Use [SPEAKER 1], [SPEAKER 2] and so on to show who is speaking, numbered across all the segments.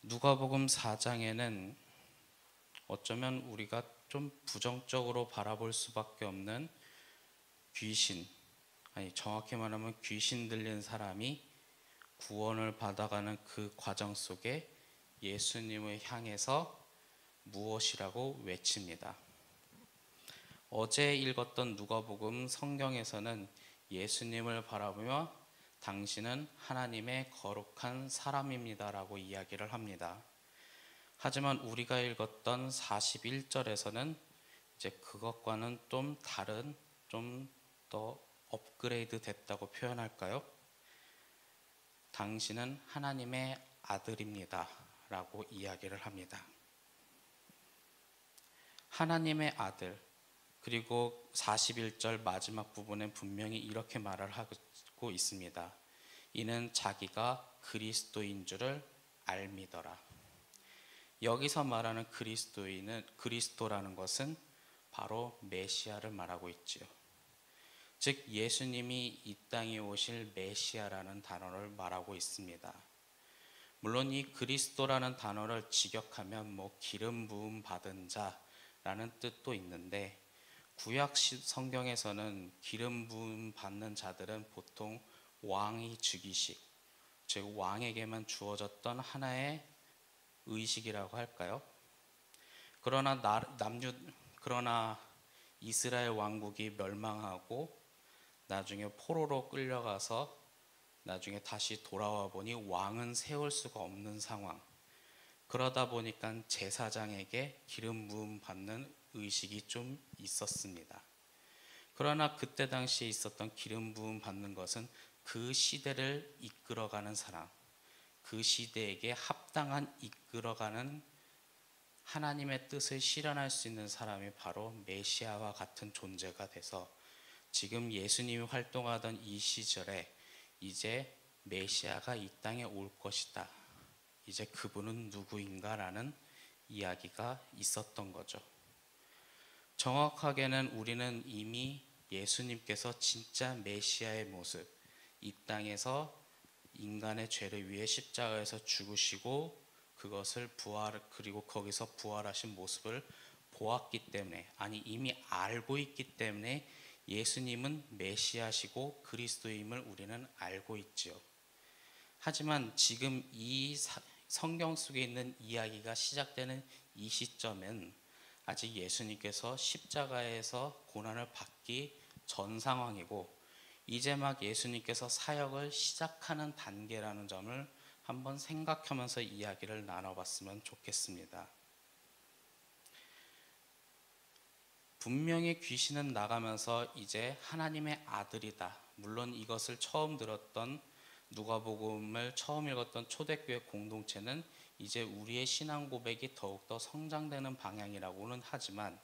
[SPEAKER 1] 누가복음 4장에는 어쩌면 우리가 좀 부정적으로 바라볼 수밖에 없는 귀신, 아니 정확히 말하면 귀신 들린 사람이 구원을 받아가는 그 과정 속에 예수님을 향해서 무엇이라고 외칩니다. 어제 읽었던 누가복음 성경에서는 예수님을 바라보며 당신은 하나님의 거룩한 사람입니다라고 이야기를 합니다. 하지만 우리가 읽었던 41절에서는 이제 그것과는 좀 다른, 좀 더 업그레이드 됐다고 표현할까요? 당신은 하나님의 아들입니다 라고 이야기를 합니다. 하나님의 아들, 그리고 41절 마지막 부분에 분명히 이렇게 말을 하고 있습니다. 이는 자기가 그리스도인 줄을 알미더라. 여기서 말하는 그리스도라는 것은 바로 메시아를 말하고 있지요. 즉 예수님이 이 땅에 오실 메시아라는 단어를 말하고 있습니다. 물론 이 그리스도라는 단어를 직역하면 기름 부음 받은 자라는 뜻도 있는데, 구약 성경에서는 기름 부음 받는 자들은 보통 왕이 주기식, 즉 왕에게만 주어졌던 하나의 의식이라고 할까요? 그러나 이스라엘 왕국이 멸망하고 나중에 포로로 끌려가서 나중에 다시 돌아와 보니 왕은 세울 수가 없는 상황. 그러다 보니까 제사장에게 기름 부음 받는 의식이 좀 있었습니다. 그러나 그때 당시에 있었던 기름 부음 받는 것은 그 시대를 이끌어가는 사람, 그 시대에게 합당한 이끌어가는 하나님의 뜻을 실현할 수 있는 사람이 바로 메시아와 같은 존재가 돼서 지금 예수님이 활동하던 이 시절에 이제 메시아가 이 땅에 올 것이다. 이제 그분은 누구인가라는 이야기가 있었던 거죠. 정확하게는 우리는 이미 예수님께서 진짜 메시아의 모습, 이 땅에서 인간의 죄를 위해 십자가에서 죽으시고 그것을 그리고 거기서 부활하신 모습을 보았기 때문에, 아니 이미 알고 있기 때문에 예수님은 메시아시고 그리스도임을 우리는 알고 있지요. 하지만 지금 이 성경 속에 있는 이야기가 시작되는 이 시점은 아직 예수님께서 십자가에서 고난을 받기 전 상황이고 이제 막 예수님께서 사역을 시작하는 단계라는 점을 한번 생각하면서 이야기를 나눠봤으면 좋겠습니다. 분명히 귀신은 나가면서 이제 하나님의 아들이다. 물론 이것을 처음 들었던 누가복음을 처음 읽었던 초대교회 공동체는 이제 우리의 신앙 고백이 더욱더 성장되는 방향이라고는 하지만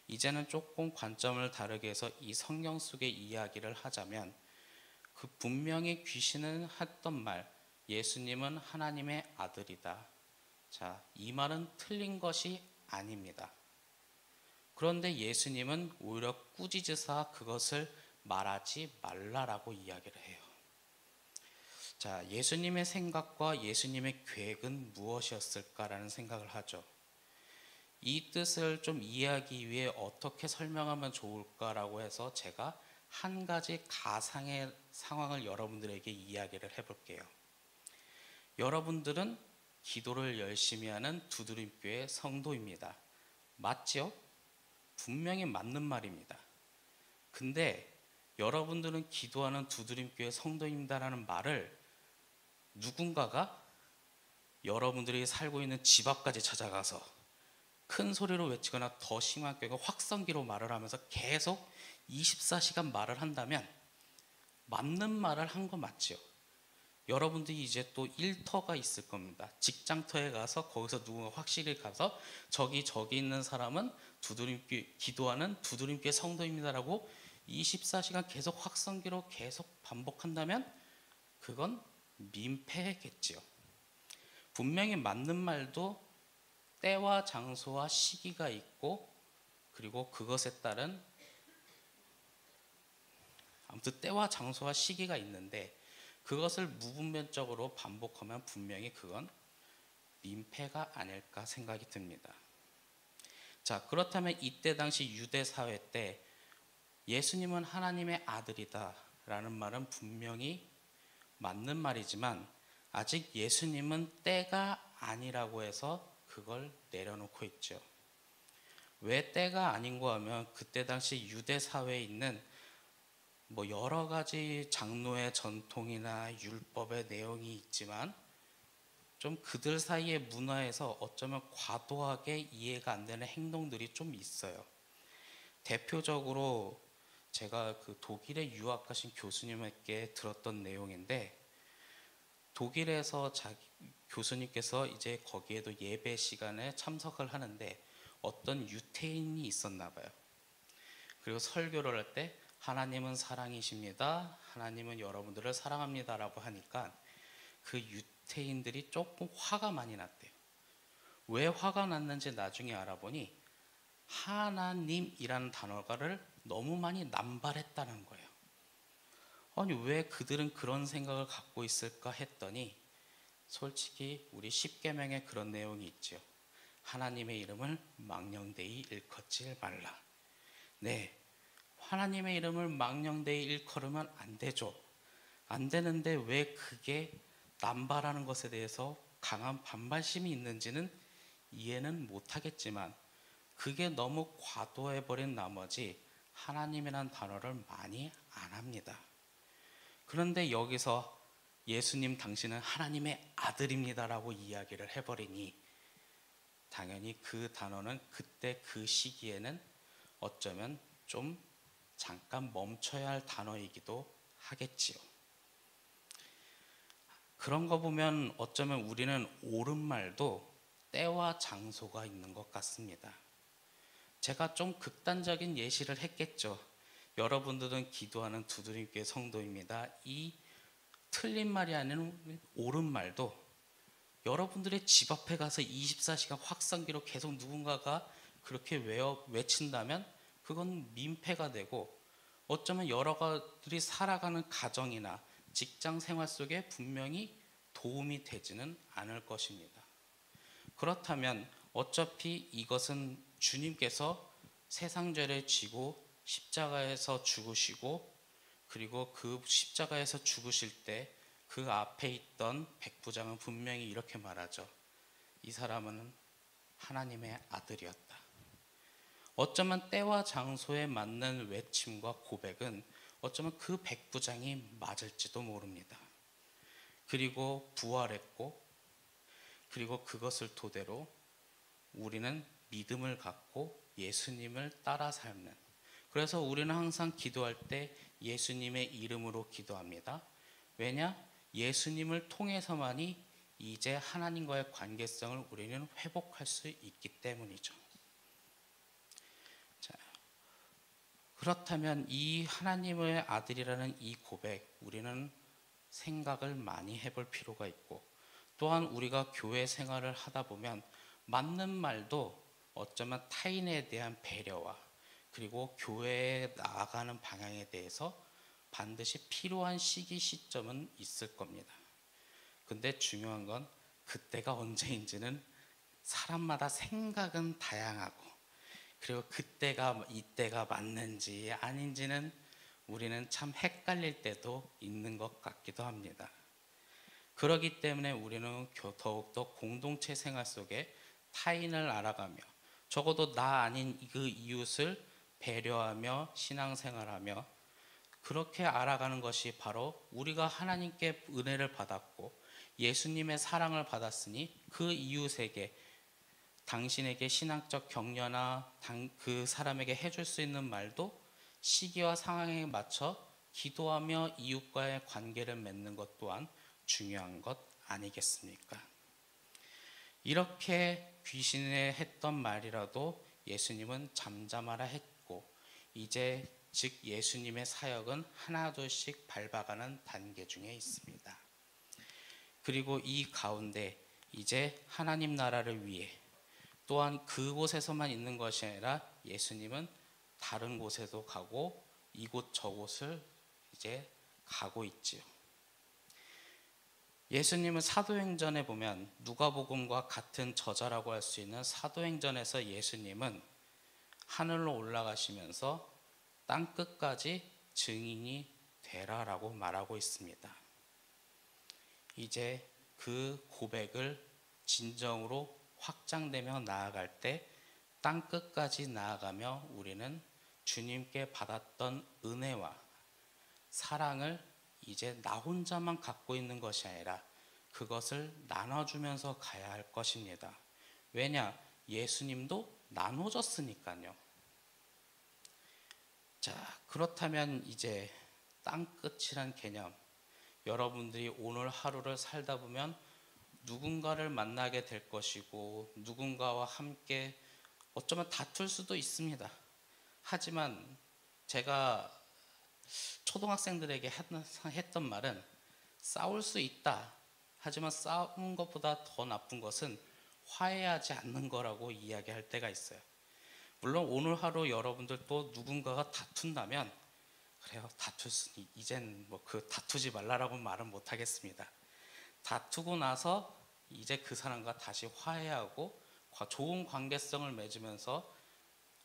[SPEAKER 1] 이제는 조금 관점을 다르게 해서 이 성경 속의 이야기를 하자면 그 분명히 귀신은 했던 말, 예수님은 하나님의 아들이다. 자, 이 말은 틀린 것이 아닙니다. 그런데 예수님은 오히려 꾸짖으사 그것을 말하지 말라라고 이야기를 해요. 자, 예수님의 생각과 예수님의 계획은 무엇이었을까라는 생각을 하죠. 이 뜻을 좀 이해하기 위해 어떻게 설명하면 좋을까라고 해서 제가 한 가지 가상의 상황을 여러분들에게 이야기를 해볼게요. 여러분들은 기도를 열심히 하는 두드림교회 성도입니다. 맞죠? 분명히 맞는 말입니다. 근데 여러분들은 기도하는 두드림교회 성도입니다라는 말을 누군가가 여러분들이 살고 있는 집 앞까지 찾아가서 큰 소리로 외치거나 더 심한 경우 확성기로 말을 하면서 계속 24시간 말을 한다면 맞는 말을 한 거 맞죠? 여러분들이 이제 또 일터가 있을 겁니다. 직장터에 가서 거기서 누군가 확실히 가서 저기 있는 사람은 기도하는 두드림교회 성도입니다라고 24시간 계속 확성기로 계속 반복한다면 그건 민폐겠지요. 분명히 맞는 말도 때와 장소와 시기가 있고 그리고 그것에 따른 아무튼 때와 장소와 시기가 있는데 그것을 무분별적으로 반복하면 분명히 그건 민폐가 아닐까 생각이 듭니다. 자, 그렇다면 이때 당시 유대 사회 때 예수님은 하나님의 아들이다 라는 말은 분명히 맞는 말이지만 아직 예수님은 때가 아니라고 해서 그걸 내려놓고 있죠. 왜 때가 아닌고 하면 그때 당시 유대 사회에 있는 여러 가지 장로의 전통이나 율법의 내용이 있지만 좀 그들 사이의 문화에서 어쩌면 과도하게 이해가 안 되는 행동들이 좀 있어요. 대표적으로 제가 그 독일에 유학 가신 교수님에게 들었던 내용인데, 독일에서 교수님께서 이제 거기에도 예배 시간에 참석을 하는데 어떤 유태인이 있었나 봐요. 그리고 설교를 할 때 하나님은 사랑이십니다, 하나님은 여러분들을 사랑합니다 라고 하니까 그 유태인들이 조금 화가 많이 났대요. 왜 화가 났는지 나중에 알아보니 하나님이라는 단어를 너무 많이 남발했다는 거예요. 아니 왜 그들은 그런 생각을 갖고 있을까 했더니 솔직히 우리 십계명에 그런 내용이 있죠. 하나님의 이름을 망령되이 일컫지 말라. 네, 하나님의 이름을 망령되이 일컬으면 안 되죠. 안 되는데 왜 그게 남발하는 것에 대해서 강한 반발심이 있는지는 이해는 못하겠지만 그게 너무 과도해버린 나머지 하나님이라는 단어를 많이 안 합니다. 그런데 여기서 예수님 당신은 하나님의 아들입니다라고 이야기를 해버리니 당연히 그 단어는 그때 그 시기에는 어쩌면 좀 잠깐 멈춰야 할 단어이기도 하겠지요. 그런 거 보면 어쩌면 우리는 옳은 말도 때와 장소가 있는 것 같습니다. 제가 좀 극단적인 예시를 했겠죠. 여러분들은 기도하는 두드림교회 성도입니다. 이 틀린 말이 아닌 옳은 말도 여러분들의 집 앞에 가서 24시간 확성기로 계속 누군가가 그렇게 외친다면 그건 민폐가 되고 어쩌면 여러 가지 살아가는 가정이나 직장 생활 속에 분명히 도움이 되지는 않을 것입니다. 그렇다면 어차피 이것은 주님께서 세상 죄를 지고 십자가에서 죽으시고 그리고 그 십자가에서 죽으실 때 그 앞에 있던 백부장은 분명히 이렇게 말하죠. 이 사람은 하나님의 아들이었다. 어쩌면 때와 장소에 맞는 외침과 고백은 어쩌면 그 백부장이 맞을지도 모릅니다. 그리고 부활했고 그리고 그것을 토대로 우리는 믿음을 갖고 예수님을 따라 삶는, 그래서 우리는 항상 기도할 때 예수님의 이름으로 기도합니다. 왜냐? 예수님을 통해서만이 이제 하나님과의 관계성을 우리는 회복할 수 있기 때문이죠. 자, 그렇다면 이 하나님의 아들이라는 이 고백, 우리는 생각을 많이 해볼 필요가 있고, 또한 우리가 교회 생활을 하다 보면 맞는 말도 어쩌면 타인에 대한 배려와 그리고 교회에 나아가는 방향에 대해서 반드시 필요한 시기 시점은 있을 겁니다. 근데 중요한 건 그때가 언제인지는 사람마다 생각은 다양하고 그리고 그때가 이때가 맞는지 아닌지는 우리는 참 헷갈릴 때도 있는 것 같기도 합니다. 그렇기 때문에 우리는 더욱더 공동체 생활 속에 타인을 알아가며 적어도 나 아닌 그 이웃을 배려하며 신앙생활하며 그렇게 알아가는 것이 바로 우리가 하나님께 은혜를 받았고 예수님의 사랑을 받았으니 그 이웃에게 당신에게 신앙적 격려나 그 사람에게 해줄 수 있는 말도 시기와 상황에 맞춰 기도하며 이웃과의 관계를 맺는 것 또한 중요한 것 아니겠습니까? 이렇게 귀신에 했던 말이라도 예수님은 잠잠하라 했고 이제 즉 예수님의 사역은 하나둘씩 밟아가는 단계 중에 있습니다. 그리고 이 가운데 이제 하나님 나라를 위해 또한 그곳에서만 있는 것이 아니라 예수님은 다른 곳에도 가고 이곳 저곳을 이제 가고 있지요. 예수님은 사도행전에 보면 누가복음과 같은 저자라고 할 수 있는 사도행전에서 예수님은 하늘로 올라가시면서 땅 끝까지 증인이 되라라고 말하고 있습니다. 이제 그 고백을 진정으로 확장되며 나아갈 때 땅 끝까지 나아가며 우리는 주님께 받았던 은혜와 사랑을 이제 나 혼자만 갖고 있는 것이 아니라 그것을 나눠주면서 가야 할 것입니다. 왜냐? 예수님도 나눠줬으니까요. 자, 그렇다면 이제 땅끝이란 개념, 여러분들이 오늘 하루를 살다 보면 누군가를 만나게 될 것이고 누군가와 함께 어쩌면 다툴 수도 있습니다. 하지만 제가 초등학생들에게 했던 말은 싸울 수 있다. 하지만 싸우는 것보다 더 나쁜 것은 화해하지 않는 거라고 이야기할 때가 있어요. 물론 오늘 하루 여러분들 또 누군가가 다툰다면 그래요. 이젠 뭐 그 다투지 말라라고 말은 못 하겠습니다. 다투고 나서 이제 그 사람과 다시 화해하고 좋은 관계성을 맺으면서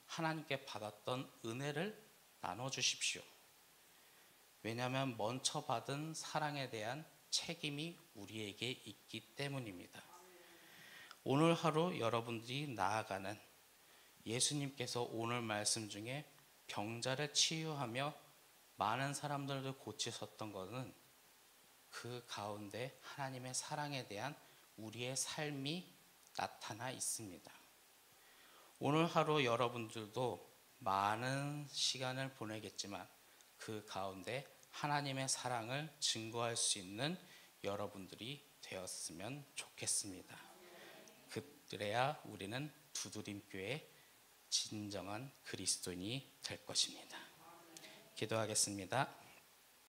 [SPEAKER 1] 하나님께 받았던 은혜를 나눠주십시오. 왜냐하면 먼저 받은 사랑에 대한 책임이 우리에게 있기 때문입니다. 오늘 하루 여러분들이 나아가는 예수님께서 오늘 말씀 중에 병자를 치유하며 많은 사람들을 고치셨던 것은 그 가운데 하나님의 사랑에 대한 우리의 삶이 나타나 있습니다. 오늘 하루 여러분들도 많은 시간을 보내겠지만 그 가운데 하나님의 사랑을 증거할 수 있는 여러분들이 되었으면 좋겠습니다. 그래야 우리는 두드림교의 진정한 그리스도인이 될 것입니다. 기도하겠습니다.